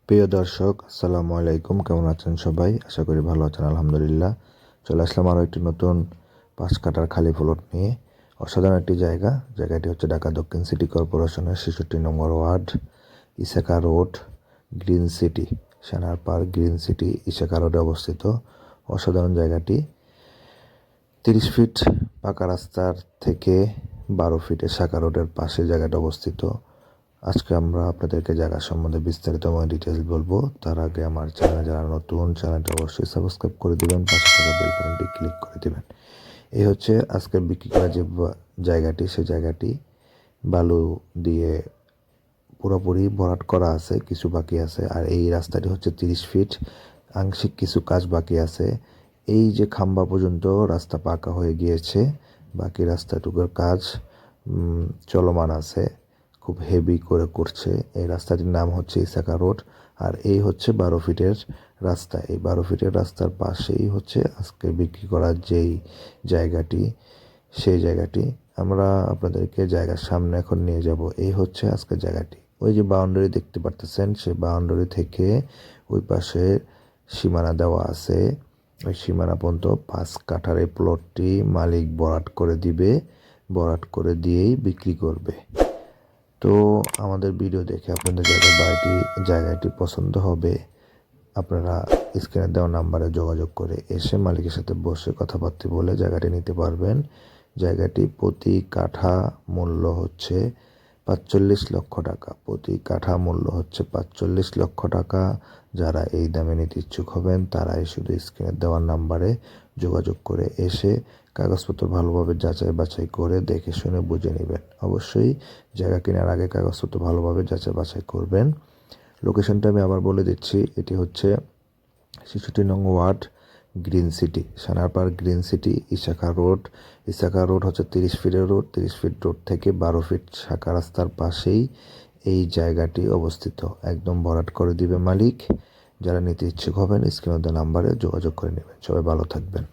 প্রিয় দর্শক, আসসালামু আলাইকুম। কেমন আছেন সবাই? আশা করি ভালো আছেন, আলহামদুলিল্লাহ। চলে আসলাম আরও একটি নতুন 5 কাঠার খালি প্লট নিয়ে। অসাধারণ একটি জায়গাটি হচ্ছে ঢাকা দক্ষিণ সিটি কর্পোরেশনের 66 নম্বর ওয়ার্ড, ইসাকা রোড, গ্রিন সিটি, সেনার পার্ক, গ্রিন সিটি, ইসাকা রোডে অবস্থিত। অসাধারণ জায়গাটি 30 ফিট পাকা রাস্তার থেকে 12 ফিটের শাখা রোডের পাশে জায়গাটা অবস্থিত। আজকে আমরা আপনাদেরকে জায়গা সম্বন্ধে বিস্তারিতময় ডিটেলস বলবো। তার আগে আমার চ্যানেলে যারা নতুন, চ্যানেলটি অবশ্যই সাবস্ক্রাইব করে দিবেন, পাশে থাকা বেল বাটনটি ক্লিক করে দিবেন। এই হচ্ছে আজকের বিক্রি করা যে জায়গাটি, সেই জায়গাটি বালু দিয়ে পুরোপুরি ভরাট করা আছে, কিছু বাকি আছে। আর এই রাস্তাটি হচ্ছে 30 ফিট, আংশিক কিছু কাজ বাকি আছে। এই যে খাম্বা পর্যন্ত রাস্তা পাকা হয়ে গিয়েছে, বাকি রাস্তাটুকুর কাজ চলমান আছে, খুব হেভি করে করছে। এই রাস্তাটির নাম হচ্ছে ইসাকা রোড। আর এই হচ্ছে 12 ফিটের রাস্তা। এই 12 ফিটের রাস্তার পাশেই হচ্ছে আজকে বিক্রি করার যেই জায়গাটি, সেই জায়গাটি আমরা আপনাদেরকে জায়গার সামনে এখন নিয়ে যাব। এই হচ্ছে আজকের জায়গাটি। ওই যে বাউন্ডারি দেখতে পারতেছেন, সেই বাউন্ডারি থেকে ওই পাশে সীমানা দেওয়া আছে। ওই সীমানা পর্যন্ত 5 কাঠার এই প্লটটি মালিক ভরাট করে দিবে, ভরাট করে দিয়েই বিক্রি করবে। তো আমাদের ভিডিও দেখে আপনাদের জায়গাটি পছন্দ হবে, আপনারা স্ক্রিনে দেওয়া নাম্বারে যোগাযোগ করে এসে মালিকের সাথে বসে কথাবার্তা বলে জায়গাটি নিতে পারবেন। জায়গাটি প্রতি কাঠা মূল্য হচ্ছে 45 লক্ষ টাকা। প্রতি কাঠা মূল্য হচ্ছে 45 লক্ষ টাকা। যারা এই দামে নিতে ইচ্ছুক হবেন তারাই শুধু স্ক্রিনে দেওয়ার নাম্বারে যোগাযোগ করে এসে কাগজপত্র ভালোভাবে যাচাই বাছাই করে দেখে শুনে বুঝে নেবেন। অবশ্যই জায়গা কেনার আগে কাগজপত্র ভালোভাবে যাচাই বাছাই করবেন। লোকেশনটা আমি আবার বলে দিচ্ছি, এটি হচ্ছে 66 নং ওয়ার্ড, গ্রিন সিটি, সেনার পার্ক, গ্রিন সিটি, ইসাকা রোড। ইসাকা রোড হচ্ছে 30 ফিটের রোড। 30 ফিট রোড থেকে 12 ফিট শাখা রাস্তার পাশেই এই জায়গাটি অবস্থিত। একদম ভরাট করে দিবে মালিক। যারা নিতে ইচ্ছুক হবেন স্ক্রিনে দেওয়া নাম্বারে যোগাযোগ করে নেবেন। সবাই ভালো থাকবেন।